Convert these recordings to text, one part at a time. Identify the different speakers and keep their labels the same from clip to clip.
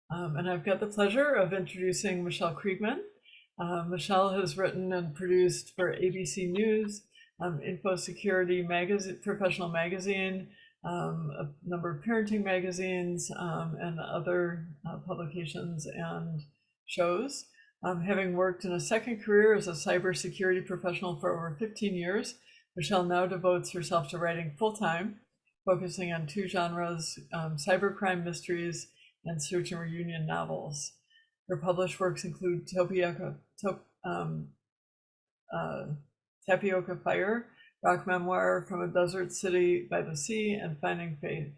Speaker 1: And I've got the pleasure of introducing Michele Kriegman. Michele has written and produced for ABC News, Info Security magazine, professional magazine, a number of parenting magazines, and other publications and shows. Having worked in a second career as a cybersecurity professional for over 15 years, Michele now devotes herself to writing full-time, focusing on two genres, cybercrime mysteries and search and reunion novels. Her published works include Tapioca Fire, Rock Memoir from a Desert City by the Sea, and Finding Faith.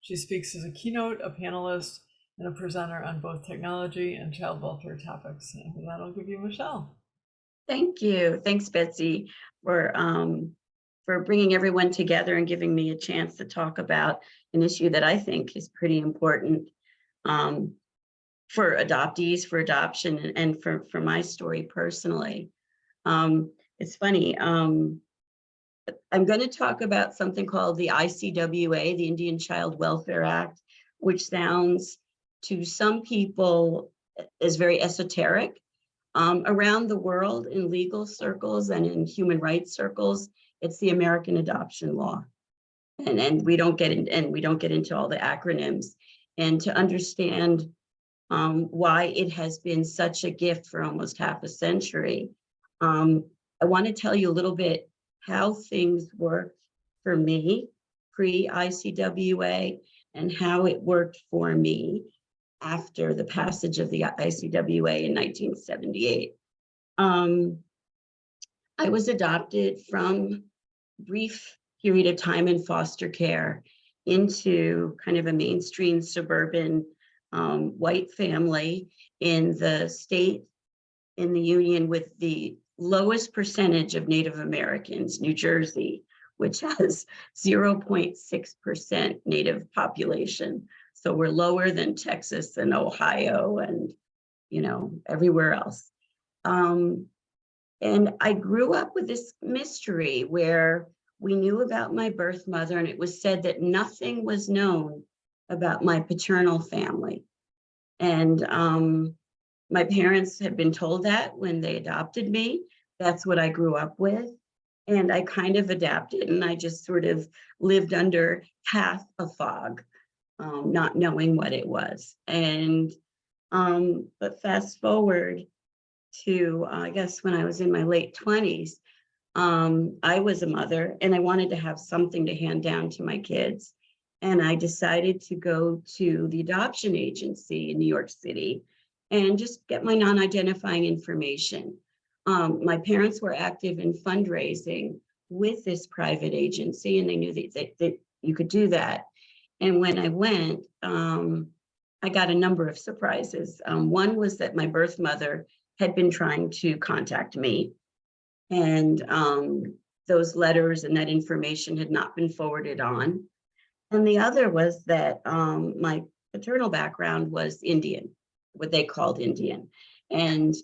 Speaker 1: She speaks as a keynote, a panelist, and a presenter on both technology and child welfare topics. And with that, I'll give you Michele.
Speaker 2: Thank you. Thanks, Betsy, for bringing everyone together and giving me a chance to talk about an issue that I think is pretty important for adoptees, for adoption, and for my story personally. It's funny. I'm going to talk about something called the ICWA, the Indian Child Welfare Act, which sounds to some people is very esoteric. Around the world in legal circles and in human rights circles, it's the American adoption law. And we don't get into all the acronyms. And to understand why it has been such a gift for almost half a century, I want to tell you a little bit how things worked for me pre-ICWA and how it worked for me after the passage of the ICWA in 1978. I was adopted from a brief period of time in foster care into kind of a mainstream suburban white family in the state in the union with the lowest percentage of Native Americans, New Jersey, which has 0.6% Native population. So we're lower than Texas and Ohio and, everywhere else. And I grew up with this mystery where we knew about my birth mother, and it was said that nothing was known about my paternal family. And my parents had been told that when they adopted me. That's what I grew up with. And I kind of adapted, and I just sort of lived under half a fog. Not knowing what it was. And but fast forward to I guess when I was in my late 20s, I was a mother and I wanted to have something to hand down to my kids. And I decided to go to the adoption agency in New York City and just get my non-identifying information. My parents were active in fundraising with this private agency, and they knew that you could do that. And when I went, I got a number of surprises. One was that my birth mother had been trying to contact me, and those letters and that information had not been forwarded on. And the other was that my paternal background was Indian, what they called Indian. And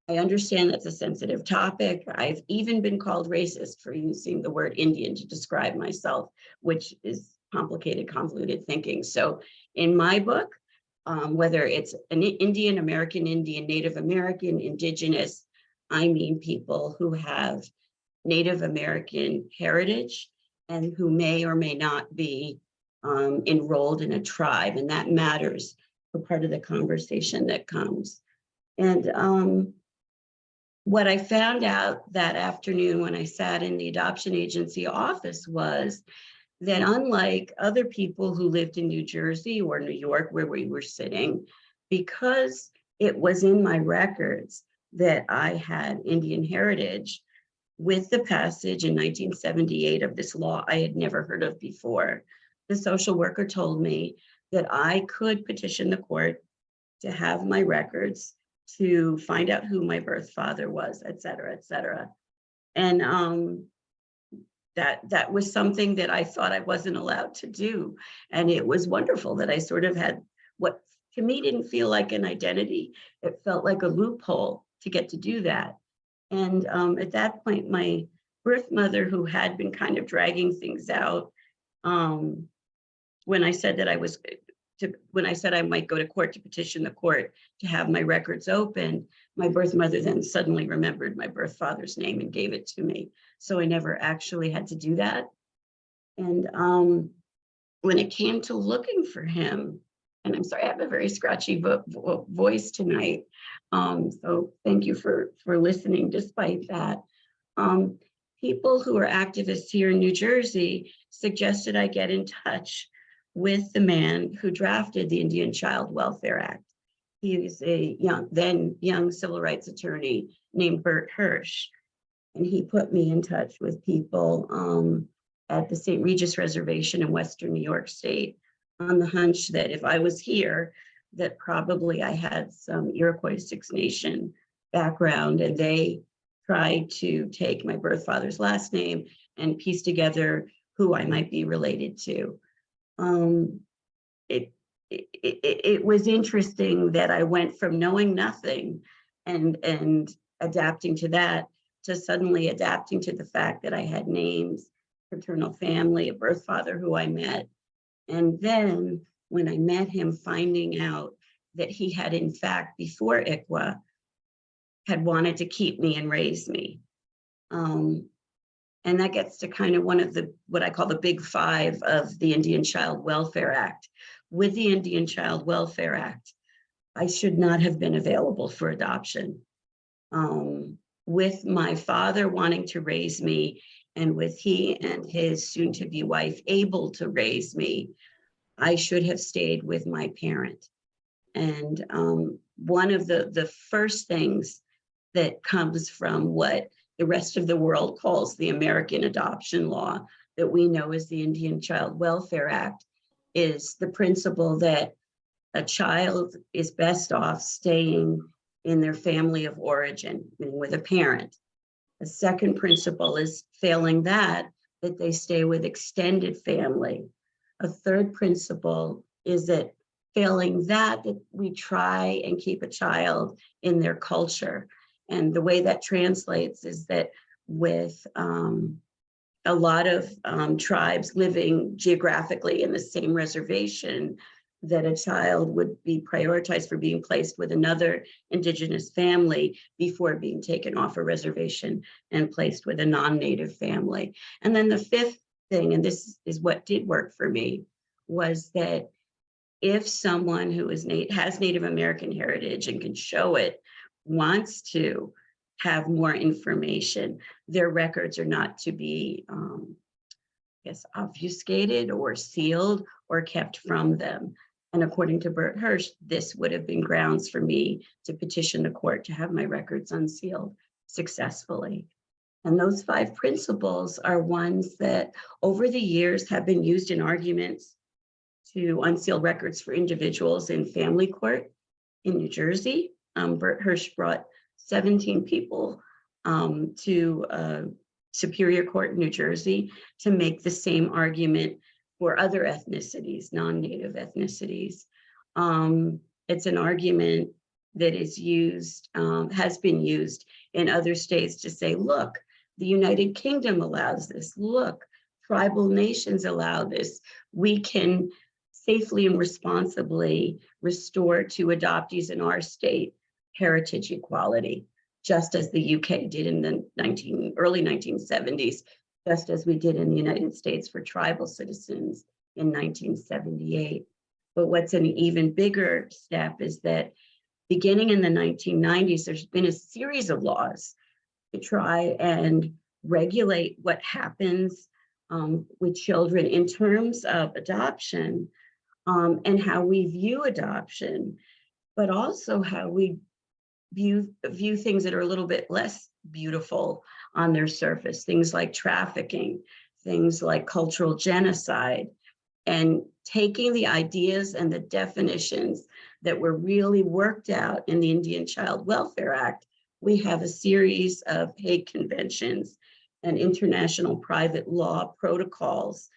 Speaker 2: I understand that's a sensitive topic. I've even been called racist for using the word Indian to describe myself, which is complicated, convoluted thinking. So in my book, whether it's an Indian, American Indian, Native American, Indigenous, I mean people who have Native American heritage and who may or may not be enrolled in a tribe, and that matters for part of the conversation that comes. And what I found out that afternoon when I sat in the adoption agency office was that unlike other people who lived in New Jersey or New York where we were sitting, because it was in my records that I had Indian heritage, with the passage in 1978 of this law I had never heard of before, the social worker told me that I could petition the court to have my records, to find out who my birth father was, et cetera, et cetera. And that was something that I thought I wasn't allowed to do. And it was wonderful that I sort of had what to me didn't feel like an identity. It felt like a loophole to get to do that. And at that point, my birth mother, who had been kind of dragging things out, when I said that I was when I said I might go to court to petition the court to have my records opened, my birth mother then suddenly remembered my birth father's name and gave it to me. So I never actually had to do that. And when it came to looking for him, and I'm sorry, I have a very scratchy voice tonight. So thank you for listening despite that. People who are activists here in New Jersey suggested I get in touch with the man who drafted the Indian Child Welfare Act. He was a then young civil rights attorney named Bert Hirsch. And he put me in touch with people at the St. Regis Reservation in Western New York State on the hunch that if I was here, that probably I had some Iroquois Six Nation background, and they tried to take my birth father's last name and piece together who I might be related to. It was interesting that I went from knowing nothing and adapting to that to suddenly adapting to the fact that I had names, paternal family, a birth father who I met. And then when I met him, finding out that he had in fact, before ICWA, had wanted to keep me and raise me. And that gets to kind of one of the, what I call the big five of the Indian Child Welfare Act. With the Indian Child Welfare Act, I should not have been available for adoption. With my father wanting to raise me, and with he and his soon-to-be wife able to raise me, I should have stayed with my parent. And one of the first things that comes from what the rest of the world calls the American adoption law that we know as the Indian Child Welfare Act is the principle that a child is best off staying in their family of origin, meaning with a parent. The second principle is failing that they stay with extended family. A third principle is that failing that we try and keep a child in their culture. And the way that translates is that with a lot of tribes living geographically in the same reservation, that a child would be prioritized for being placed with another indigenous family before being taken off a reservation and placed with a non-native family. And then the fifth thing, and this is what did work for me, was that if someone who is has Native American heritage and can show it, wants to have more information, their records are not to be, obfuscated or sealed or kept from them. And according to Bert Hirsch, this would have been grounds for me to petition the court to have my records unsealed successfully. And those five principles are ones that over the years have been used in arguments to unseal records for individuals in family court in New Jersey. Bert Hirsch brought 17 people to Superior Court in New Jersey to make the same argument for other ethnicities, non-native ethnicities. It's an argument that is used, has been used in other states to say, look, the United Kingdom allows this. Look, tribal nations allow this. We can safely and responsibly restore to adoptees in our state heritage equality, just as the UK did in the early 1970s, just as we did in the United States for tribal citizens in 1978. But what's an even bigger step is that beginning in the 1990s, there's been a series of laws to try and regulate what happens with children in terms of adoption and how we view adoption, but also how we view things that are a little bit less beautiful on their surface, things like trafficking, things like cultural genocide, and taking the ideas and the definitions that were really worked out in the Indian Child Welfare Act. We have a series of Hague conventions and international private law protocols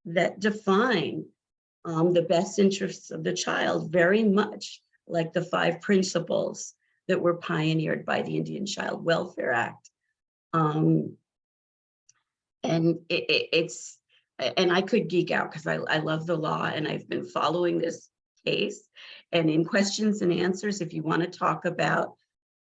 Speaker 2: that define the best interests of the child, very much like the five principles that were pioneered by the Indian Child Welfare Act. And I could geek out because I love the law, and I've been following this case. And in questions and answers, if you want to talk about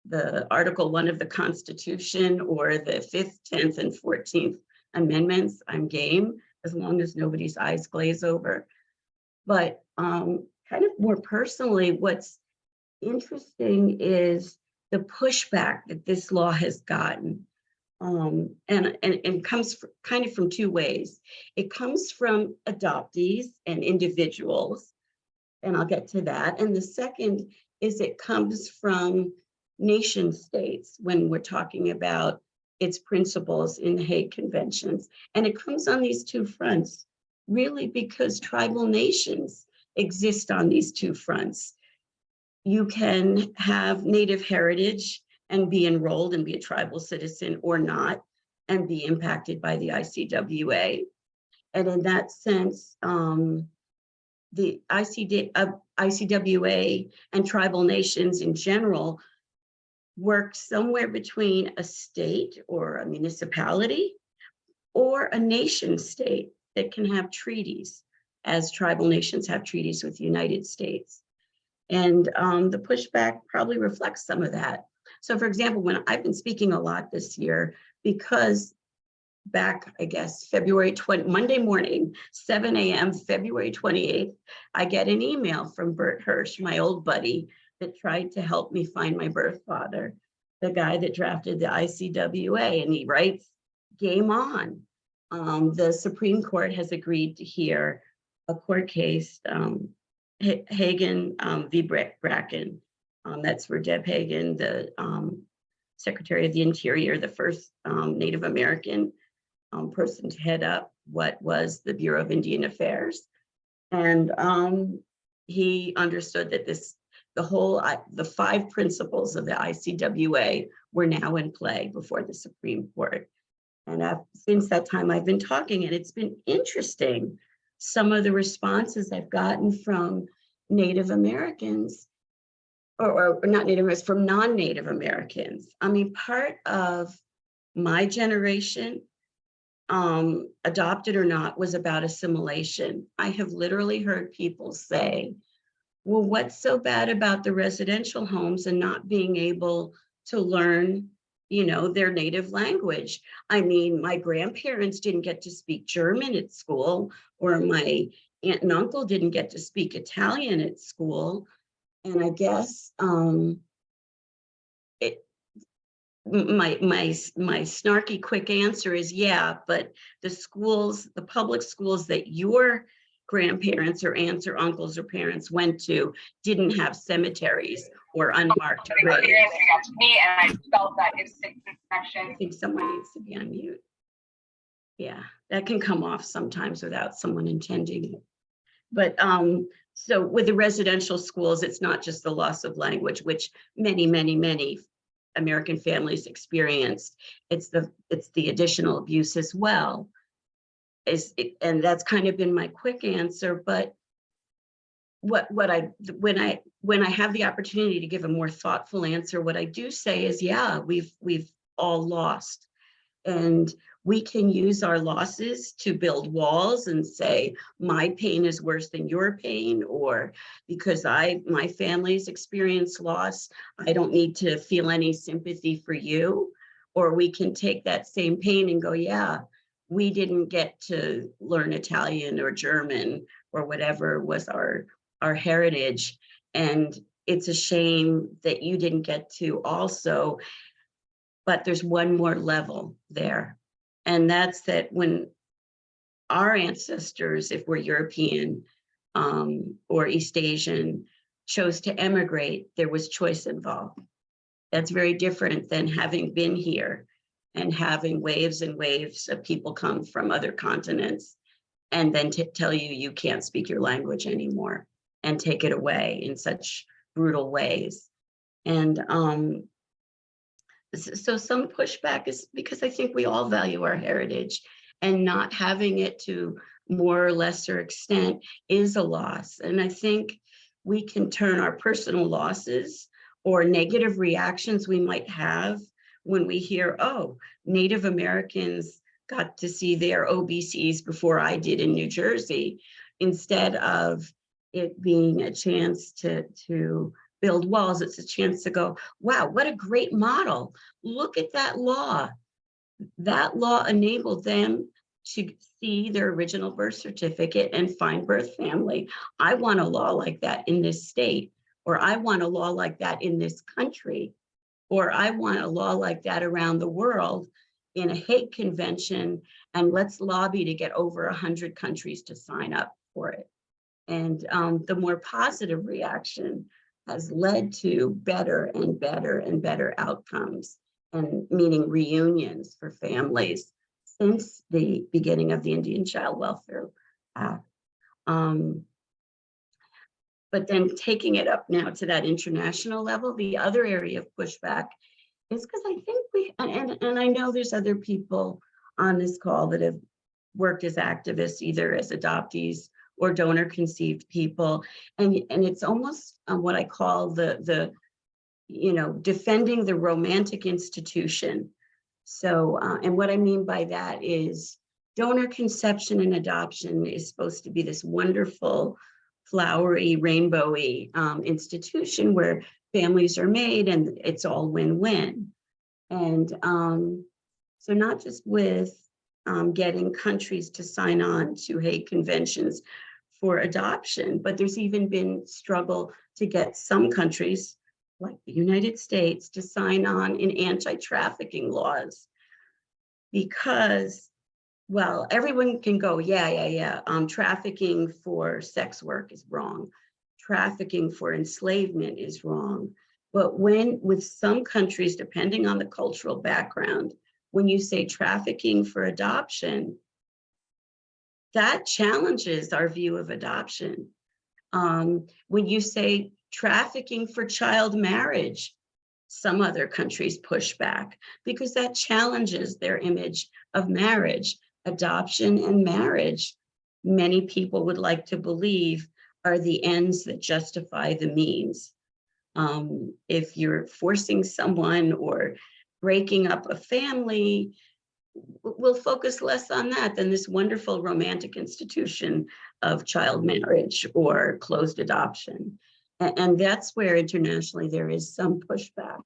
Speaker 2: the Article 1 of the Constitution or the 5th, 10th, and 14th Amendments, I'm game, as long as nobody's eyes glaze over. But kind of more personally, what's interesting is the pushback that this law has gotten. And comes kind of from two ways. It comes from adoptees and individuals, and I'll get to that. And the second is it comes from nation states when we're talking about its principles in the Hague Conventions. And it comes on these two fronts, really because tribal nations exist on these two fronts. You can have Native heritage and be enrolled and be a tribal citizen or not, and be impacted by the ICWA. And in that sense, the ICWA and tribal nations in general work somewhere between a state or a municipality or a nation state that can have treaties, as tribal nations have treaties with the United States. And the pushback probably reflects some of that. So for example, when I've been speaking a lot this year, because back, I guess, Monday morning, 7 a.m., February 28th, I get an email from Bert Hirsch, my old buddy, that tried to help me find my birth father, the guy that drafted the ICWA, and he writes, game on. The Supreme Court has agreed to hear a court case, Hagen v. Bracken. That's for Deb Hagen, the Secretary of the Interior, the first Native American person to head up what was the Bureau of Indian Affairs. And he understood that the 5 principles of the ICWA were now in play before the Supreme Court. And since that time, I've been talking, and it's been interesting, some of the responses I've gotten from Native Americans, or not Native Americans, from non-Native Americans. I mean, part of my generation, adopted or not, was about assimilation. I have literally heard people say, well, what's so bad about the residential homes and not being able to learn, their native language? I mean, my grandparents didn't get to speak German at school, or my aunt and uncle didn't get to speak Italian at school. And I guess my snarky quick answer is, yeah, but the public schools that your grandparents or aunts or uncles or parents went to didn't have cemeteries or unmarked graves.
Speaker 3: Me, and I felt that instant connection.
Speaker 2: I think someone needs to be on mute. Yeah, that can come off sometimes without someone intending it. But so with the residential schools, it's not just the loss of language, which many, many, many American families experienced. It's the additional abuse as well. And that's kind of been my quick answer. But when I have the opportunity to give a more thoughtful answer, what I do say is, yeah, we've all lost. And we can use our losses to build walls and say, my pain is worse than your pain, or because my family's experienced loss, I don't need to feel any sympathy for you. Or we can take that same pain and go, yeah, we didn't get to learn Italian or German or whatever was our heritage. And it's a shame that you didn't get to also. But there's one more level there. And that's that when our ancestors, if we're European or East Asian, chose to emigrate, there was choice involved. That's very different than having been here and having waves and waves of people come from other continents and then to tell you you can't speak your language anymore and take it away in such brutal ways. And so some pushback is because I think we all value our heritage, and not having it to more or lesser extent is a loss. And I think we can turn our personal losses or negative reactions we might have when we hear, oh, Native Americans got to see their OBCs before I did in New Jersey, instead of it being a chance to build walls. It's a chance to go, wow, what a great model. Look at that law. That law enabled them to see their original birth certificate and find birth family. I want a law like that in this state, or I want a law like that in this country, or I want a law like that around the world in a Hague Convention, and let's lobby to get over 100 countries to sign up for it. And the more positive reaction has led to better and better and better outcomes, and meaning reunions for families since the beginning of the Indian Child Welfare Act. But then taking it up now to that international level, the other area of pushback is because I think and I know there's other people on this call that have worked as activists, either as adoptees or donor conceived people. And it's almost what I call the defending the romantic institution. So, and what I mean by that is donor conception and adoption is supposed to be this wonderful, flowery, rainbowy institution where families are made and it's all win-win. And so not just with getting countries to sign on to Hague Conventions for adoption, but there's even been struggle to get some countries like the United States to sign on in anti-trafficking laws, because, well, everyone can go, yeah, trafficking for sex work is wrong. Trafficking for enslavement is wrong. But with some countries, depending on the cultural background, when you say trafficking for adoption, that challenges our view of adoption. When you say trafficking for child marriage, some other countries push back because that challenges their image of marriage. Adoption and marriage, many people would like to believe, are the ends that justify the means. If you're forcing someone or breaking up a family, we'll focus less on that than this wonderful romantic institution of child marriage or closed adoption. And that's where internationally there is some pushback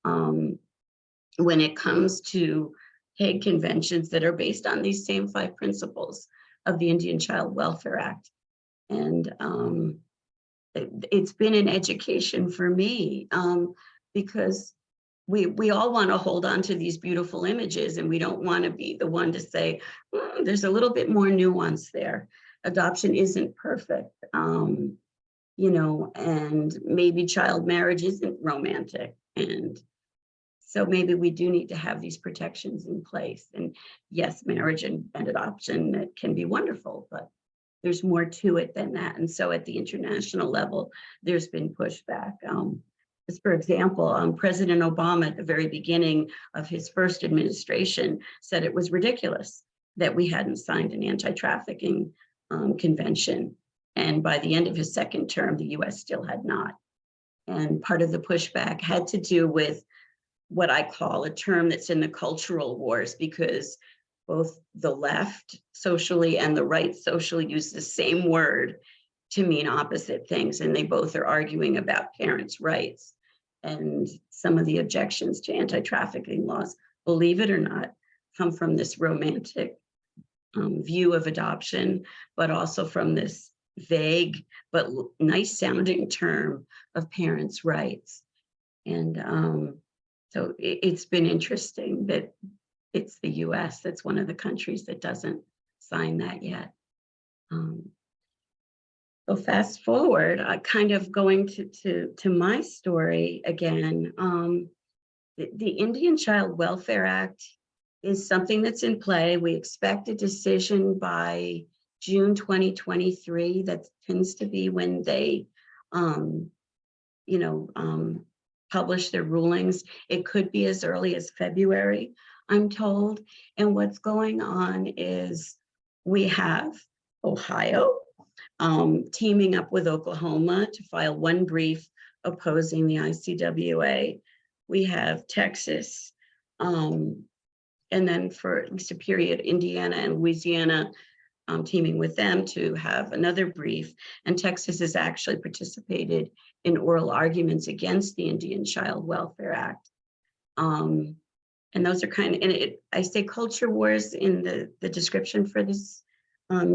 Speaker 2: when it comes to Hague Conventions that are based on these same 5 principles of the Indian Child Welfare Act. And it's been an education for me because we all want to hold on to these beautiful images, and we don't want to be the one to say, there's a little bit more nuance there. Adoption isn't perfect, and maybe child marriage isn't romantic. And so maybe we do need to have these protections in place. And yes, marriage and adoption can be wonderful, but there's more to it than that. And so at the international level, there's been pushback. Just for example, President Obama at the very beginning of his first administration said it was ridiculous that we hadn't signed an anti-trafficking convention. And by the end of his second term, the US still had not. And part of the pushback had to do with what I call a term that's in the cultural wars, because both the left socially and the right socially use the same word to mean opposite things. And they both are arguing about parents' rights. And some of the objections to anti-trafficking laws, believe it or not, come from this romantic view of adoption, but also from this vague but nice sounding term of parents' rights. And so it's been interesting that it's the US that's one of the countries that doesn't sign that yet. So fast forward, kind of going to my story again. The Indian Child Welfare Act is something that's in play. We expect a decision by June 2023. That tends to be when they, publish their rulings. It could be as early as February, I'm told. And what's going on is we have Ohio teaming up with Oklahoma to file one brief opposing the ICWA. We have Texas, and then for at least a period, Indiana and Louisiana teaming with them to have another brief. And Texas has actually participated in oral arguments against the Indian Child Welfare Act. And those are kind of, and I say culture wars in the description for this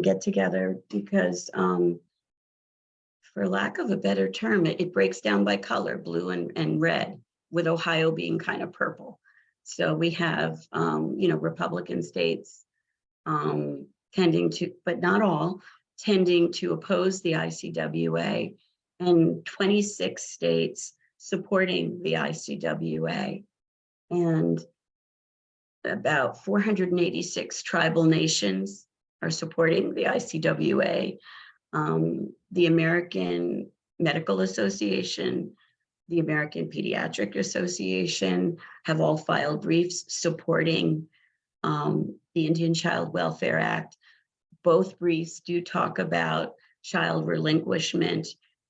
Speaker 2: get together because for lack of a better term, it breaks down by color, blue and red, with Ohio being kind of purple. So we have, Republican states tending to, but not all, tending to oppose the ICWA, and 26 states supporting the ICWA. And about 486 tribal nations are supporting the ICWA. The American Medical Association, the American Pediatric Association have all filed briefs supporting the Indian Child Welfare Act. Both briefs do talk about child relinquishment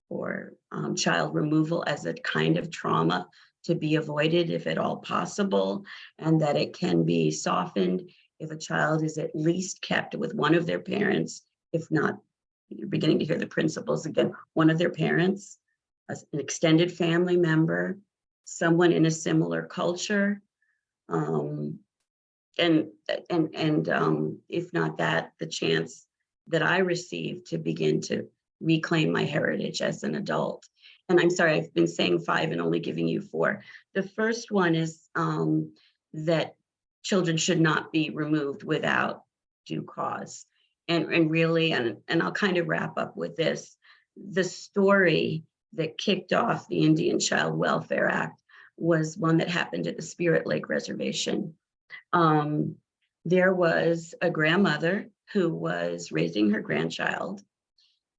Speaker 2: or child removal as a kind of trauma to be avoided if at all possible, and that it can be softened if a child is at least kept with one of their parents, if not, you're beginning to hear the principles again, one of their parents, an extended family member, someone in a similar culture, and if not that, the chance that I received to begin to reclaim my heritage as an adult. And I'm sorry, I've been saying 5 and only giving you 4. The first one is that children should not be removed without due cause. And really, and I'll kind of wrap up with this, the story that kicked off the Indian Child Welfare Act was one that happened at the Spirit Lake Reservation. There was a grandmother who was raising her grandchild.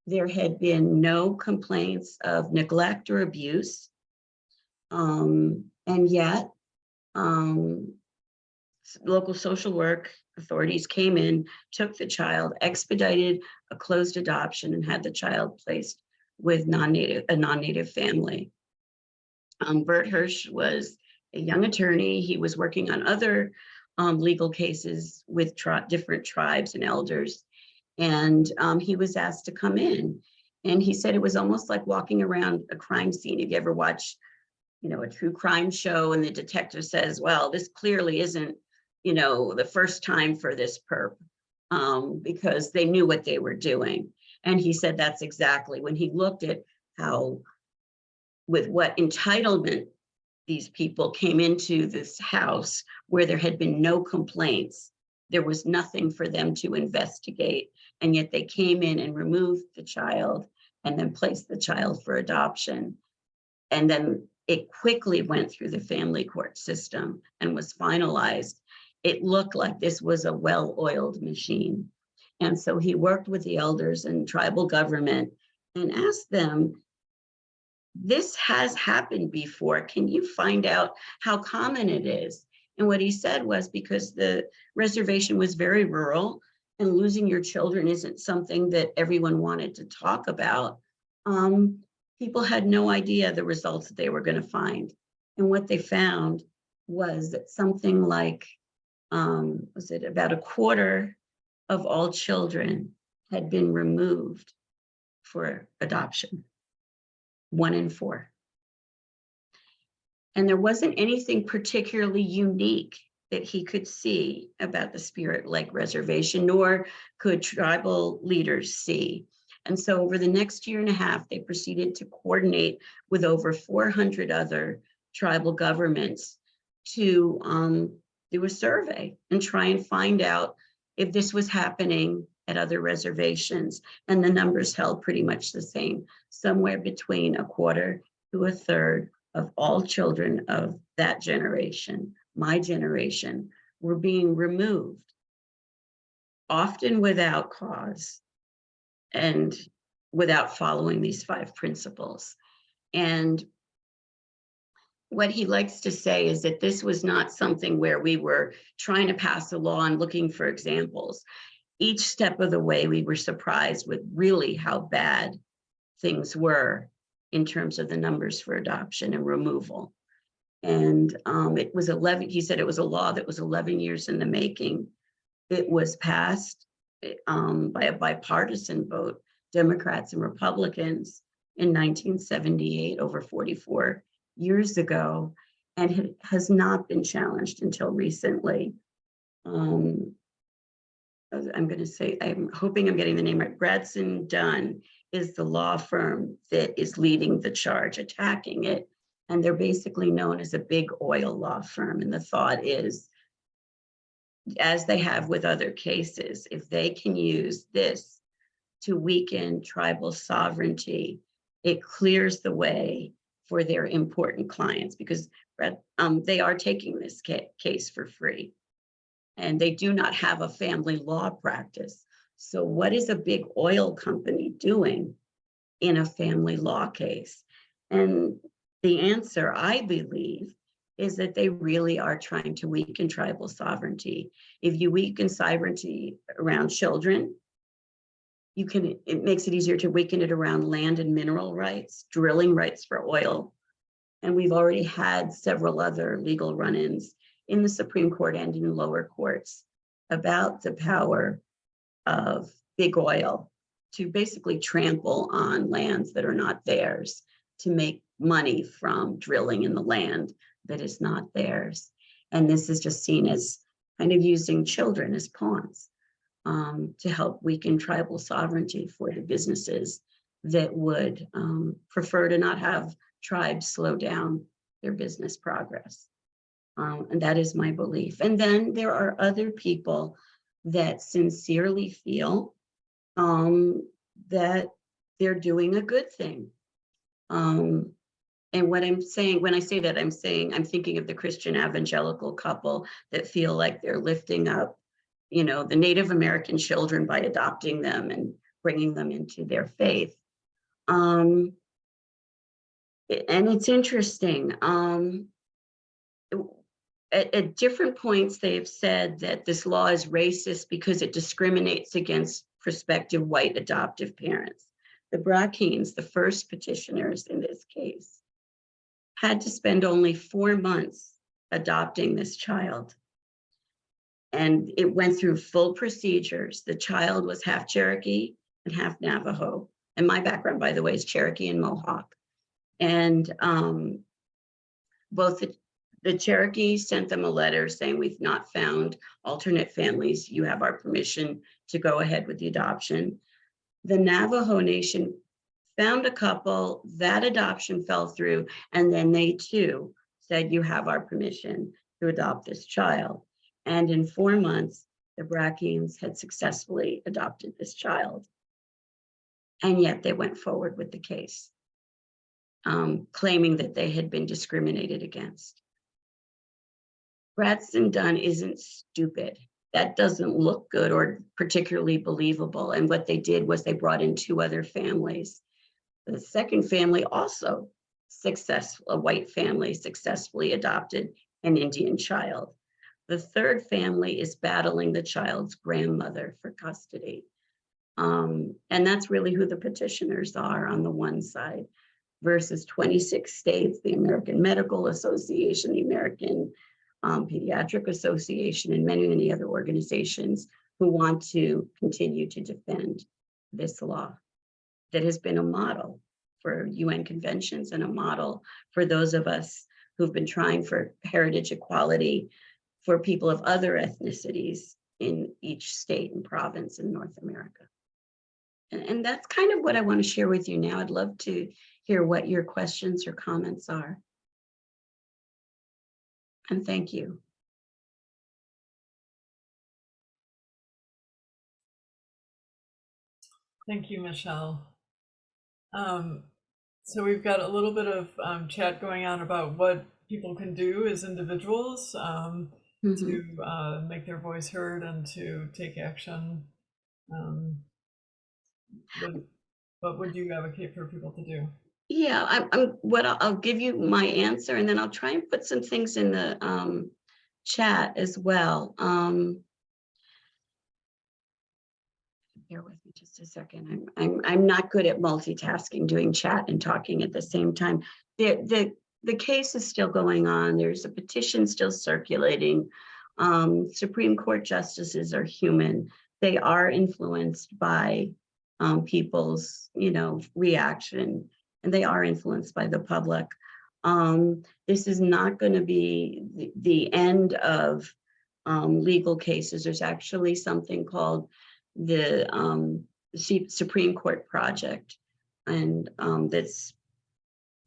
Speaker 2: There had been no complaints of neglect or abuse. And yet, local social work authorities came in, took the child, expedited a closed adoption, and had the child placed with a non-native family. Bert Hirsch was a young attorney. He was working on other legal cases with different tribes and elders. And he was asked to come in. And he said it was almost like walking around a crime scene. If you ever watch, a true crime show and the detective says, well, this clearly isn't, the first time for this perp, because they knew what they were doing. And he said that's exactly when he looked at how, with what entitlement these people came into this house where there had been no complaints. There was nothing for them to investigate. And yet they came in and removed the child and then placed the child for adoption. And then it quickly went through the family court system and was finalized. It looked like this was a well-oiled machine. And so he worked with the elders and tribal government and asked them, this has happened before. Can you find out how common it is? And what he said was, because the reservation was very rural and losing your children isn't something that everyone wanted to talk about, people had no idea the results that they were going to find. And what they found was that something like, was it about a quarter of all children had been removed for adoption. 1 in 4. And there wasn't anything particularly unique that he could see about the Spirit Lake Reservation, nor could tribal leaders see. And so over the next 1.5 years, they proceeded to coordinate with over 400 other tribal governments to do a survey and try and find out if this was happening at other reservations. And the numbers held pretty much the same, somewhere between 1/4 to 1/3 of all children of that generation, my generation, were being removed, often without cause and without following these 5 principles. And what he likes to say is that this was not something where we were trying to pass a law and looking for examples. Each step of the way, we were surprised with really how bad things were in terms of the numbers for adoption and removal. And it was 11, he said it was a law that was 11 years in the making. It was passed by a bipartisan vote, Democrats and Republicans in 1978, over 44 years ago, and has not been challenged until recently. I'm going to say, I'm hoping I'm getting the name right. Bradson Dunn is the law firm that is leading the charge, attacking it. And they're basically known as a big oil law firm. And the thought is, as they have with other cases, if they can use this to weaken tribal sovereignty, it clears the way for their important clients, because they are taking this case for free. And they do not have a family law practice. So what is a big oil company doing in a family law case? And the answer, I believe, is that they really are trying to weaken tribal sovereignty. If you weaken sovereignty around children, it makes it easier to weaken it around land and mineral rights, drilling rights for oil. And we've already had several other legal run-ins in the Supreme Court and in lower courts about the power of big oil to basically trample on lands that are not theirs, to make money from drilling in the land that is not theirs. And this is just seen as kind of using children as pawns to help weaken tribal sovereignty for the businesses that would prefer to not have tribes slow down their business progress. And that is my belief. And then there are other people that sincerely feel that they're doing a good thing. And what I'm saying, when I say that, I'm thinking of the Christian evangelical couple that feel like they're lifting up, the Native American children by adopting them and bringing them into their faith. And it's interesting. At different points, they've said that this law is racist because it discriminates against prospective white adoptive parents. The Brackeens, the first petitioners in this case, had to spend only 4 months adopting this child. And it went through full procedures. The child was half Cherokee and half Navajo. And my background, by the way, is Cherokee and Mohawk. And both the Cherokee sent them a letter saying, we've not found alternate families. You have our permission to go ahead with the adoption. The Navajo Nation found a couple, that adoption fell through, and then they too said, you have our permission to adopt this child. And in 4 months, the Brackeens had successfully adopted this child. And yet they went forward with the case, claiming that they had been discriminated against. Bradson Dunn isn't stupid. That doesn't look good or particularly believable. And what they did was they brought in 2 other families. The second family also successful, a white family successfully adopted an Indian child. The third family is battling the child's grandmother for custody. And that's really who the petitioners are on the one side, versus 26 states, the American Medical Association, the American Pediatric Association, and many, many other organizations who want to continue to defend this law that has been a model for UN conventions and a model for those of us who've been trying for heritage equality for people of other ethnicities in each state and province in North America. And that's kind of what I want to share with you now. I'd love to hear what your questions or comments are. And thank you.
Speaker 1: Thank you, Michele. So we've got a little bit of chat going on about what people can do as individuals to make their voice heard and to take action. What would you advocate for people to do?
Speaker 2: Yeah, I'll give you my answer, and then I'll try and put some things in the chat as well. Bear with me just a second. I'm not good at multitasking, doing chat and talking at the same time. The case is still going on. There's a petition still circulating. Supreme Court justices are human. they are influenced by people's, reaction, and they are influenced by the public. This is not going to be the end of legal cases. There's actually something called the Supreme Court Project, and that's,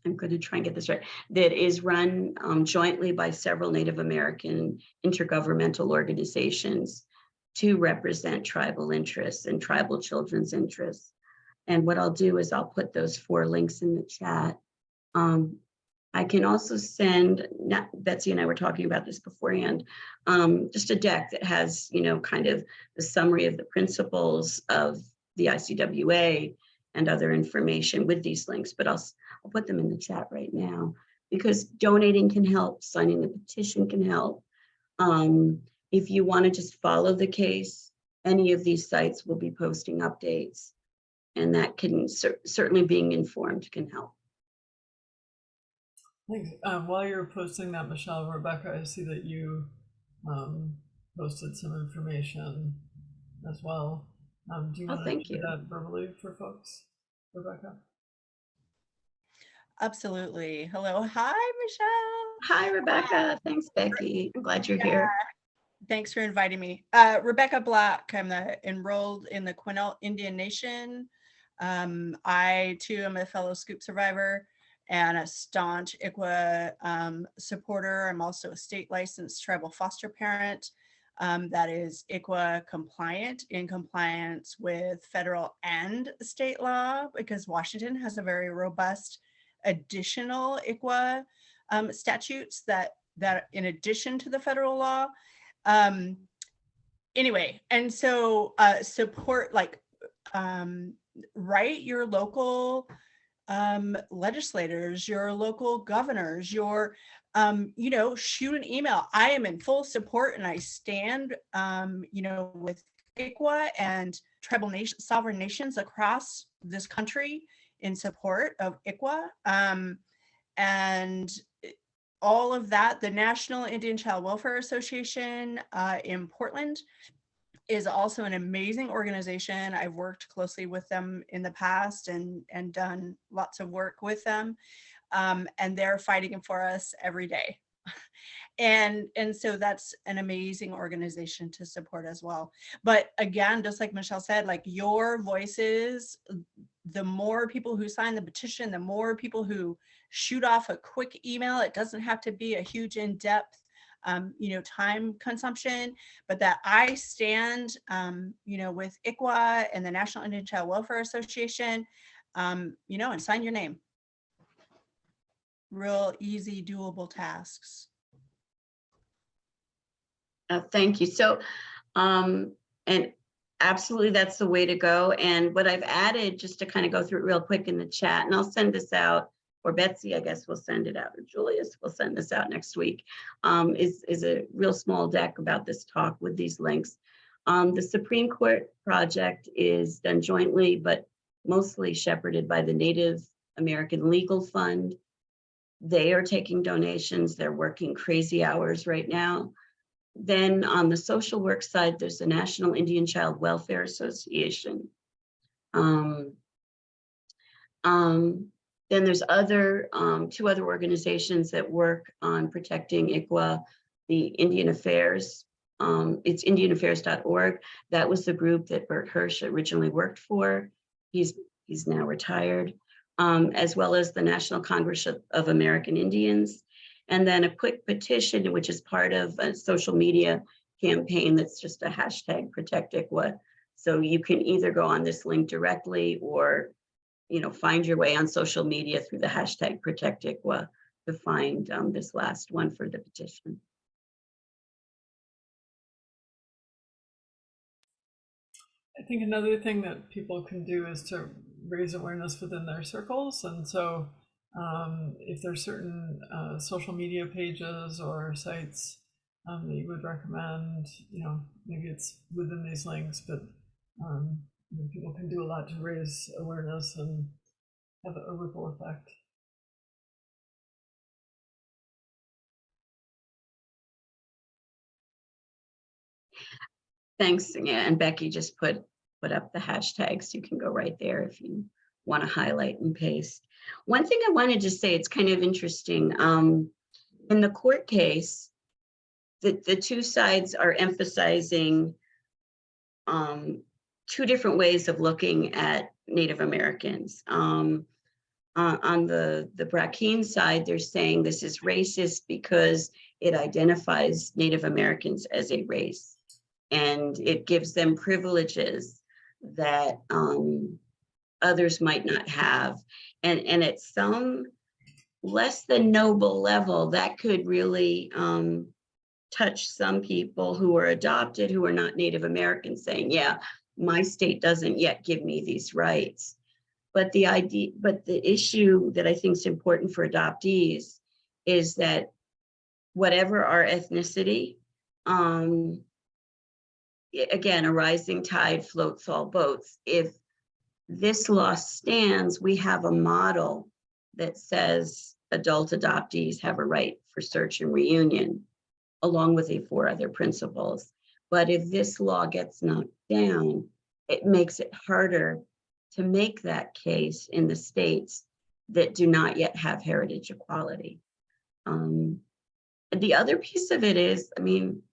Speaker 2: I'm going to try and get this right, that is run jointly by several Native American intergovernmental organizations to represent tribal interests and tribal children's interests. And what I'll do is I'll put those 4 links in the chat. I can also send, Betsy and I were talking about this beforehand, just a deck that has, kind of the summary of the principles of the ICWA and other information with these links, but I'll put them in the chat right now, because donating can help, signing the petition can help. If you want to just follow the case, any of these sites will be posting updates, and that can certainly being informed can help.
Speaker 1: Thanks. While you're posting that, Michele, Rebecca, I see that you posted some information as well. Do you want to do that verbally for folks, Rebecca?
Speaker 4: Absolutely. Hello. Hi, Michele.
Speaker 2: Hi, Rebecca. Thanks, Becky. I'm glad you're here.
Speaker 4: Thanks for inviting me. Rebecca Black. I'm enrolled in the Quinault Indian Nation. I, too, am a fellow Scoop survivor and a staunch ICWA supporter. I'm also a state licensed tribal foster parent that is ICWA compliant, in compliance with federal and state law, because Washington has a very robust additional ICWA statutes that in addition to the federal law. Anyway, and so support, write your local legislators, your local governors, your shoot an email. I am in full support, and I stand with ICWA and tribal nation, sovereign nations across this country in support of ICWA. And all of that, the National Indian Child Welfare Association in Portland is also an amazing organization. I've worked closely with them in the past and done lots of work with them. And they're fighting for us every day. And so that's an amazing organization to support as well. But again, just like Michele said, your voices, the more people who sign the petition, the more people who shoot off a quick email. It doesn't have to be a huge in-depth time consumption, but that I stand, with ICWA and the National Indian Child Welfare Association, and sign your name. Real easy, doable tasks.
Speaker 2: Thank you. So, and absolutely, that's the way to go. And what I've added, just to kind of go through it real quick in the chat, and I'll send this out, or Betsy, I guess, will send it out, or Julius will send this out next week, is a real small deck about this talk with these links. The Supreme Court project is done jointly, but mostly shepherded by the Native American Legal Fund. They are taking donations. They're working crazy hours right now. Then on the social work side, there's the National Indian Child Welfare Association. Then there's two other organizations that work on protecting ICWA, the Indian Affairs. It's indianaffairs.org. That was the group that Bert Hirsch originally worked for. He's now retired, as well as the National Congress of American Indians. And then a quick petition, which is part of a social media campaign that's just a hashtag protect ICWA. So you can either go on this link directly or find your way on social media through the hashtag protect ICWA to find this last one for the petition.
Speaker 1: I think another thing that people can do is to raise awareness within their circles. And so if there's certain social media pages or sites that you would recommend, maybe it's within these links, but people can do a lot to raise awareness and have a ripple effect.
Speaker 2: Thanks. Yeah, and Becky just put up the hashtags. You can go right there if you want to highlight and paste. One thing I wanted to say, it's kind of interesting. In the court case, the two sides are emphasizing two different ways of looking at Native Americans. On the Brackeen side, they're saying this is racist because it identifies Native Americans as a race, and it gives them privileges that others might not have. And at some less than noble level, that could really touch some people who are adopted, who are not Native Americans, saying, yeah, my state doesn't yet give me these rights. But the issue that I think is important for adoptees is that whatever our ethnicity, again, a rising tide floats all boats. If this law stands, we have a model that says adult adoptees have a right for search and reunion, along with the 4 other principles. But if this law gets knocked down, it makes it harder to make that case in the states that do not yet have heritage equality. The other piece of it is, I mean,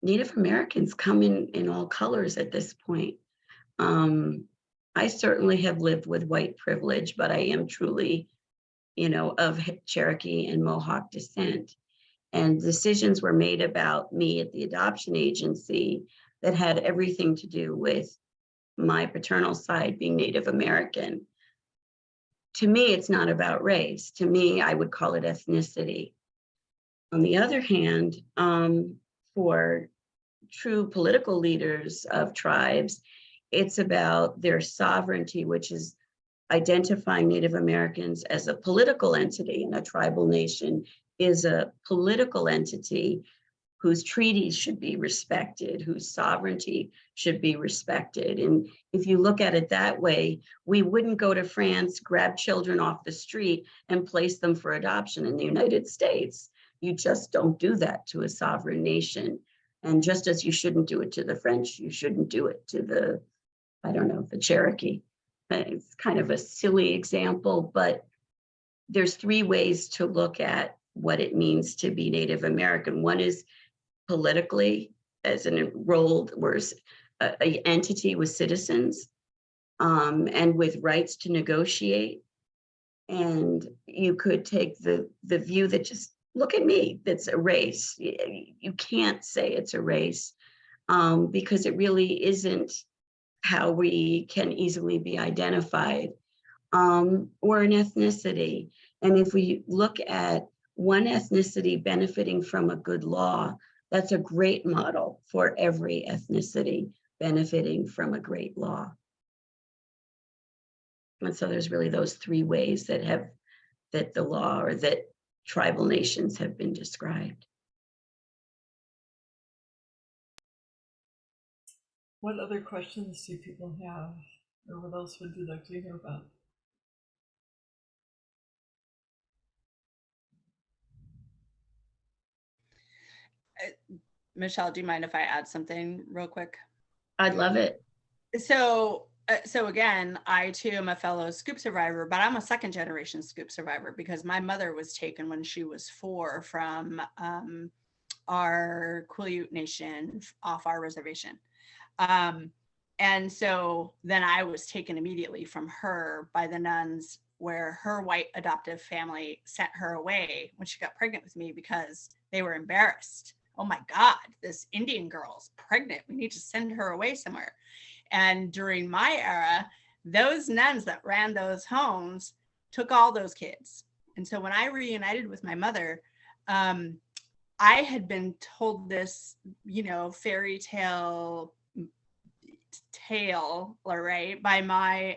Speaker 2: Native Americans come in all colors at this point. I certainly have lived with white privilege, but I am truly, of Cherokee and Mohawk descent. And decisions were made about me at the adoption agency that had everything to do with my paternal side being Native American. To me, it's not about race. To me, I would call it ethnicity. On the other hand, for true political leaders of tribes, it's about their sovereignty, which is identifying Native Americans as a political entity, and a tribal nation is a political entity whose treaties should be respected, whose sovereignty should be respected. And if you look at it that way, we wouldn't go to France, grab children off the street, and place them for adoption in the United States. You just don't do that to a sovereign nation. And just as you shouldn't do it to the French, you shouldn't do it to the Cherokee. It's kind of a silly example, but there's 3 ways to look at what it means to be Native American. One is politically, as an enrolled or an entity with citizens, and with rights to negotiate. And you could take the view that just, look at me, that's a race. You can't say it's a race, because it really isn't how we can easily be identified, or an ethnicity. And if we look at one ethnicity benefiting from a good law, that's a great model for every ethnicity benefiting from a great law. And so there's really those 3 ways that the law, or that tribal nations have been described.
Speaker 1: What other questions do people have, or what else would you like to hear about?
Speaker 4: Michele, do you mind if I add something real quick?
Speaker 2: I'd love it.
Speaker 4: So again, I too am a fellow scoop survivor, but I'm a 2nd generation scoop survivor because my mother was taken when she was 4 from our Quileute Nation off our reservation. And so then I was taken immediately from her by the nuns, where her white adoptive family sent her away when she got pregnant with me because they were embarrassed. Oh my God, this Indian girl's pregnant. We need to send her away somewhere. And during my era, those nuns that ran those homes took all those kids. And so when I reunited with my mother, I had been told this, fairy tale, right, by my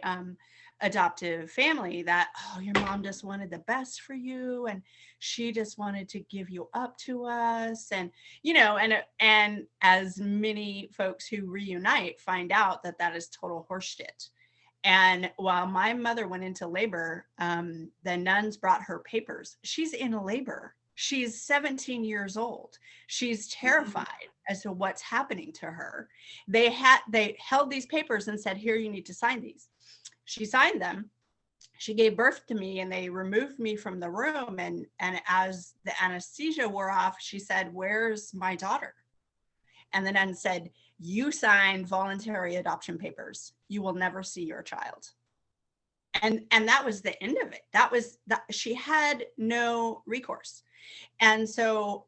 Speaker 4: adoptive family, that, oh, your mom just wanted the best for you, and she just wanted to give you up to us. And and as many folks who reunite find out that is total horseshit. And while my mother went into labor, the nuns brought her papers. She's in labor. She's 17 years old. She's terrified. as to what's happening to her. They held these papers and said, here, you need to sign these. She signed them. She gave birth to me, and they removed me from the room. And as the anesthesia wore off, she said, where's my daughter? And the nun said, you signed voluntary adoption papers. You will never see your child. And that was the end of it. That was that. She had no recourse. And so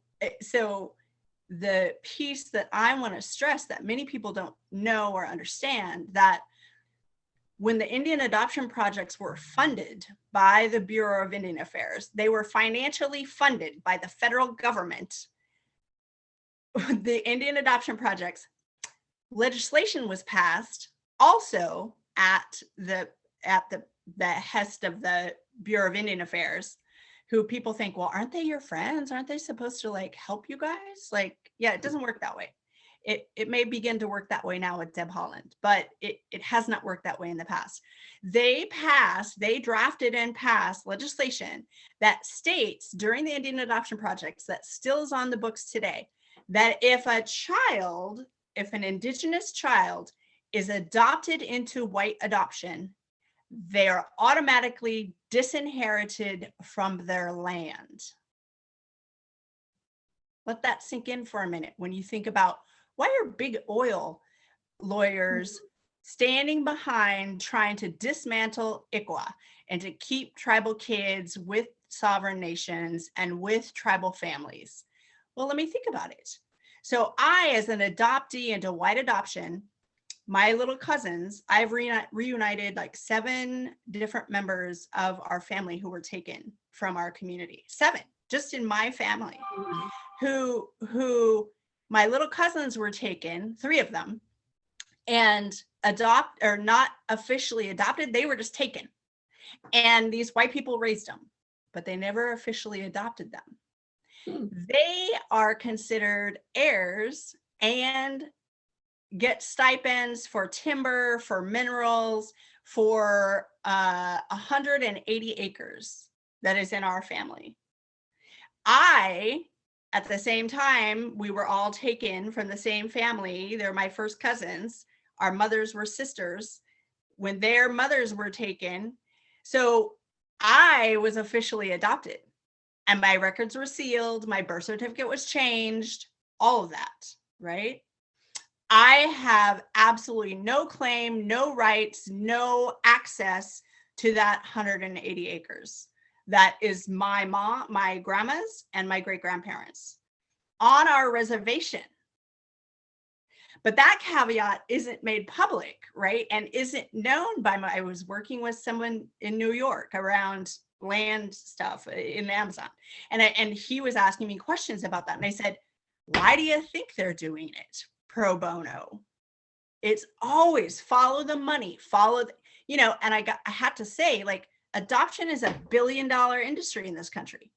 Speaker 4: the piece that I want to stress that many people don't know or understand, that when the Indian adoption projects were funded by the Bureau of Indian Affairs, they were financially funded by the federal government. The Indian adoption projects, legislation was passed also at the behest of the Bureau of Indian Affairs, who people think, well, aren't they your friends? Aren't they supposed to like help you guys? Like, yeah, it doesn't work that way. It may begin to work that way now with Deb Haaland, but it has not worked that way in the past. They drafted and passed legislation that states during the Indian adoption projects, that still is on the books today, that if an Indigenous child is adopted into white adoption, they are automatically disinherited from their land. Let that sink in for a minute when you think about, why are big oil lawyers standing behind trying to dismantle ICWA and to keep tribal kids with sovereign nations and with tribal families? Well, let me think about it. So I, as an adoptee into white adoption, my little cousins, I've reunited like 7 different members of our family who were taken from our community. 7, just in my family, who my little cousins were taken, 3 of them, and not officially adopted. They were just taken. And these white people raised them, but they never officially adopted them. They are considered heirs and get stipends for timber, for minerals, for 180 acres that is in our family. At the same time, we were all taken from the same family. They're my first cousins. Our mothers were sisters when their mothers were taken. So I was officially adopted, and my records were sealed. My birth certificate was changed, all of that, right? I have absolutely no claim, no rights, no access to that 180 acres. That is my mom, my grandma's, and my great-grandparents on our reservation. But that caveat isn't made public, right? And isn't known by I was working with someone in New York around land stuff in the Amazon. And he was asking me questions about that. And I said, why do you think they're doing it pro bono? It's always follow the money, and I had to say, like, adoption is a $1 billion industry in this country,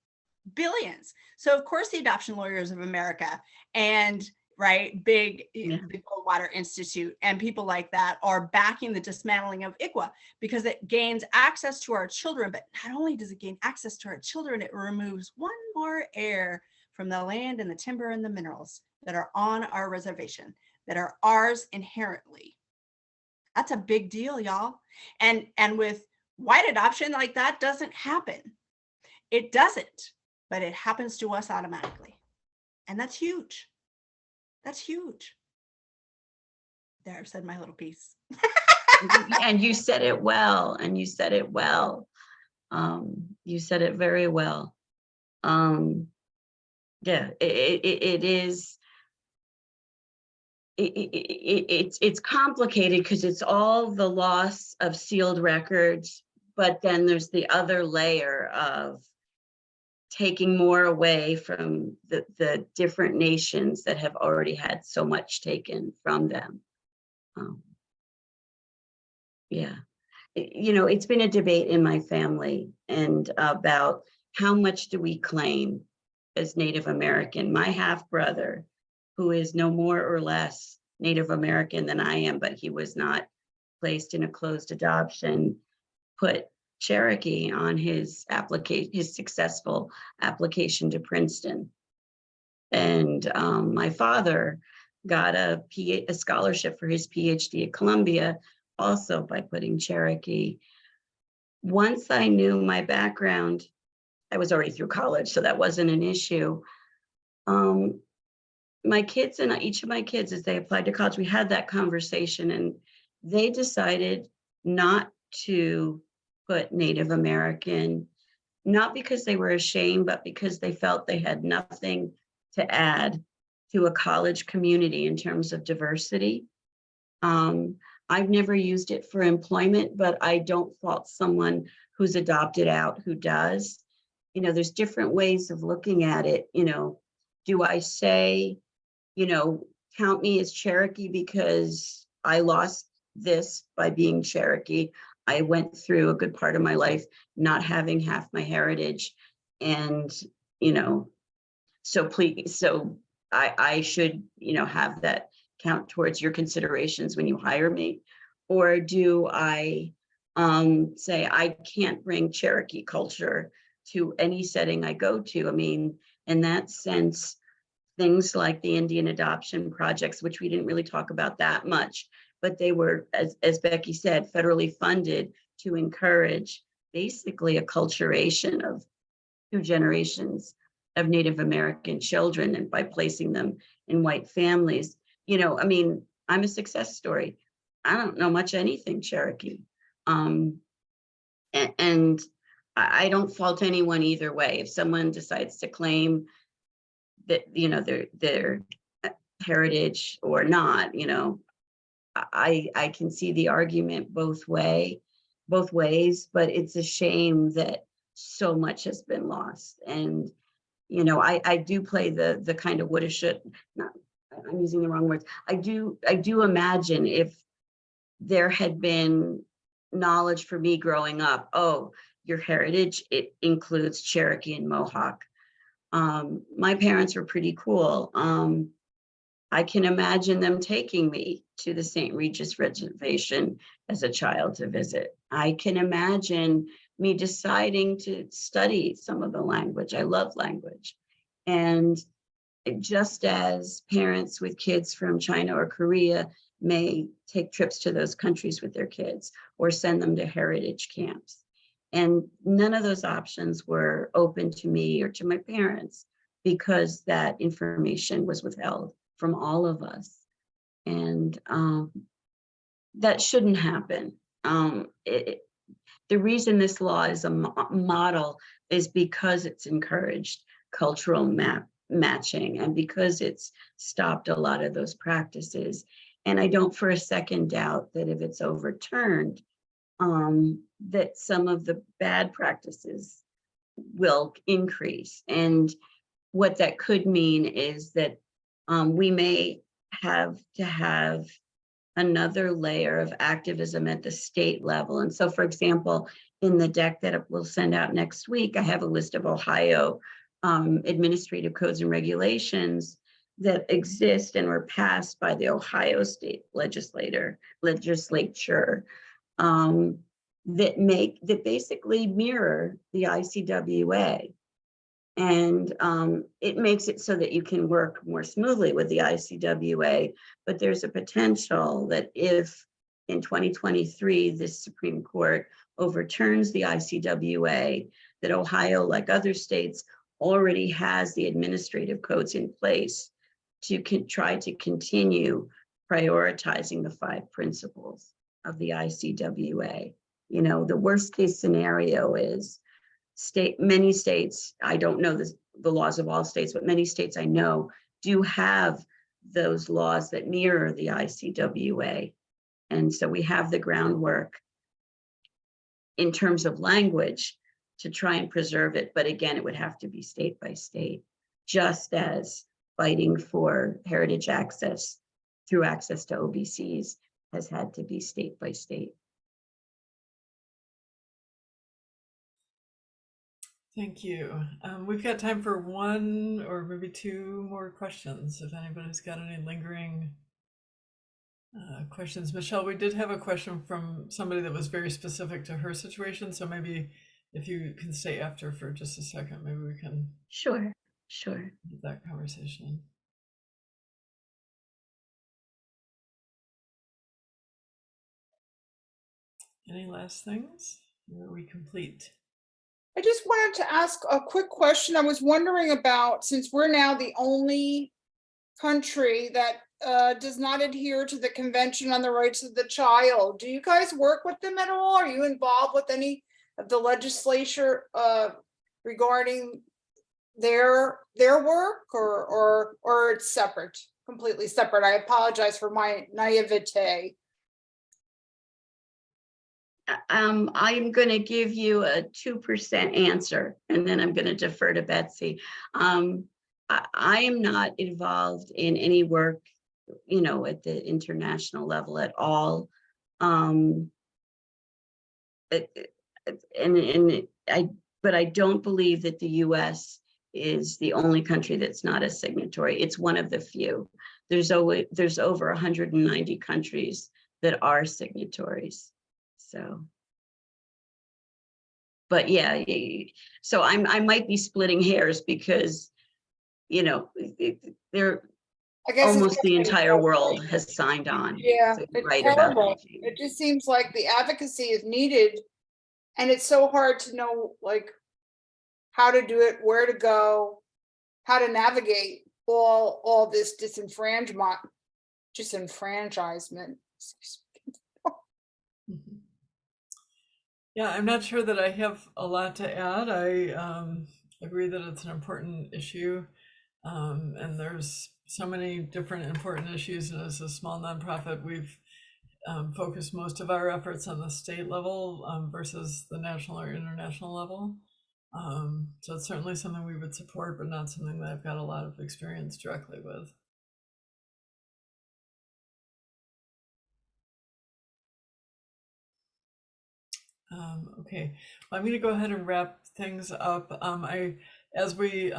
Speaker 4: billions. So of course the Adoption Lawyers of America and the Goldwater Institute and people like that are backing the dismantling of ICWA because it gains access to our children. But not only does it gain access to our children, it removes one more heir from the land and the timber and the minerals that are on our reservation, that are ours inherently. That's a big deal, y'all. And with white adoption, like, that doesn't happen. It doesn't, but it happens to us automatically. And that's huge. That's huge. There, I've said my little piece.
Speaker 2: And you said it well, You said it very well. Yeah, it is. It's complicated because it's all the loss of sealed records, but then there's the other layer of taking more away from the different nations that have already had so much taken from them. Yeah, it's been a debate in my family and about how much do we claim as Native American. My half brother, who is no more or less Native American than I am, but he was not placed in a closed adoption, put Cherokee on his successful application to Princeton. And my father got a scholarship for his PhD at Columbia, also by putting Cherokee. Once I knew my background, I was already through college, so that wasn't an issue. My kids and each of my kids, as they applied to college, we had that conversation, and they decided not to put Native American, not because they were ashamed, but because they felt they had nothing to add to a college community in terms of diversity. I've never used it for employment, but I don't fault someone who's adopted out who does. You know, there's different ways of looking at it. You know, do I say, you know, count me as Cherokee because I lost this by being Cherokee? I went through a good part of my life not having half my heritage, and, you know, so please, so I should, you know, have that count towards your considerations when you hire me? Or do I say I can't bring Cherokee culture to any setting I go to? I mean, in that sense, things like the Indian adoption projects, which we didn't really talk about that much, but they were, as Becky said, federally funded to encourage basically acculturation of 2 generations of Native American children, and by placing them in white families. You know, I mean, I'm a success story. I don't know much anything Cherokee. And I don't fault anyone either way. If someone decides to claim that, you know, their heritage or not, you know, I can see the argument both ways, but it's a shame that so much has been lost. And, you know, I do play the kind of woulda, should, not, I'm using the wrong words. I do imagine if there had been knowledge for me growing up, oh, your heritage, it includes Cherokee and Mohawk. My parents were pretty cool. I can imagine them taking me to the St. Regis Reservation as a child to visit. I can imagine me deciding to study some of the language. I love language. And just as parents with kids from China or Korea may take trips to those countries with their kids or send them to heritage camps. And none of those options were open to me or to my parents because that information was withheld from all of us. And that shouldn't happen. The reason this law is a model is because it's encouraged cultural matching, and because it's stopped a lot of those practices. And I don't for a second doubt that if it's overturned, that some of the bad practices will increase. And what that could mean is that we may have to have another layer of activism at the state level. And so, for example, in the deck that we'll send out next week, I have a list of Ohio administrative codes and regulations that exist and were passed by the Ohio State legislature that basically mirror the ICWA. And it makes it so that you can work more smoothly with the ICWA, but there's a potential that if in 2023, this Supreme Court overturns the ICWA, that Ohio, like other states, already has the administrative codes in place to try to continue prioritizing the 5 principles of the ICWA. You know, the worst case scenario is many states, I don't know the laws of all states, but many states I know do have those laws that mirror the ICWA. And so we have the groundwork in terms of language to try and preserve it. But again, it would have to be state by state, just as fighting for heritage access through access to OBCs has had to be state by state.
Speaker 1: Thank you. We've got time for 1 or maybe 2 more questions, if anybody's got any lingering questions. Michele, we did have a question from somebody that was very specific to her situation, so maybe if you can stay after for just a second, maybe we can.
Speaker 2: Sure. Sure.
Speaker 1: that conversation. Any last things? Or are we complete?
Speaker 5: I just wanted to ask a quick question. I was wondering about, since we're now the only country that does not adhere to the Convention on the Rights of the Child, do you guys work with them at all? Are you involved with any of the legislature regarding their work, or it's separate, completely separate? I apologize for my naivete.
Speaker 2: I'm going to give you a 2% answer, and then I'm going to defer to Betsy. I am not involved in any work, at the international level at all. But I don't believe that the U.S. is the only country that's not a signatory. It's one of the few. There's over 190 countries that are signatories. So, but yeah, so I might be splitting hairs because, they're
Speaker 5: I guess
Speaker 2: almost the entire world has signed on.
Speaker 5: Yeah,
Speaker 2: So
Speaker 5: it's
Speaker 2: right about
Speaker 5: terrible.
Speaker 2: that.
Speaker 5: It just seems like the advocacy is needed, and it's so hard to know, like, how to do it, where to go, how to navigate all this disenfranchisement.
Speaker 1: Mhm. Yeah, I'm not sure that I have a lot to add. I agree that it's an important issue, and there's so many different important issues. And as a small nonprofit, we've focused most of our efforts on the state level versus the national or international level. So it's certainly something we would support, but not something that I've got a lot of experience directly with. Okay, well, I'm going to go ahead and wrap things up. As we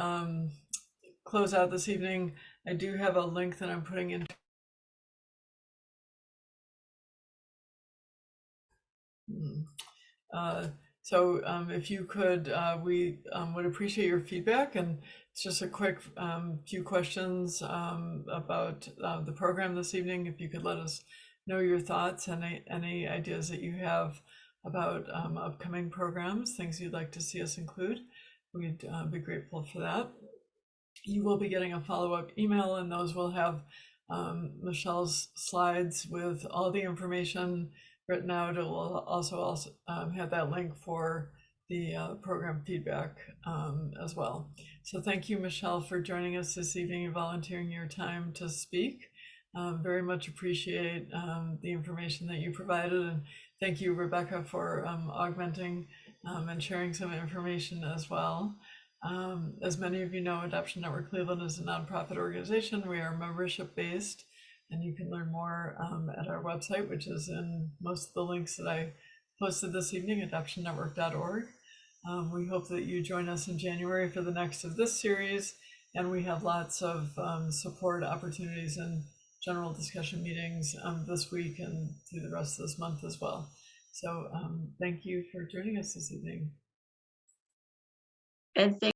Speaker 1: close out this evening, I do have a link that I'm putting in. So if you could, we would appreciate your feedback, and it's just a quick few questions about the program this evening. If you could let us know your thoughts and any ideas that you have about upcoming programs, things you'd like to see us include, we'd be grateful for that. You will be getting a follow-up email, and those will have Michelle's slides with all the information written out. It will also have that link for the program feedback as well. So thank you, Michele, for joining us this evening and volunteering your time to speak. Very much appreciate the information that you provided, and thank you, Rebecca, for augmenting and sharing some information as well. As many of you know, Adoption Network Cleveland is a nonprofit organization. We are membership based, and you can learn more at our website, which is in most of the links that I posted this evening, adoptionnetwork.org. We hope that you join us in January for the next of this series, and we have lots of support opportunities and general discussion meetings this week and through the rest of this month as well. So thank you for joining us this evening.
Speaker 2: And thank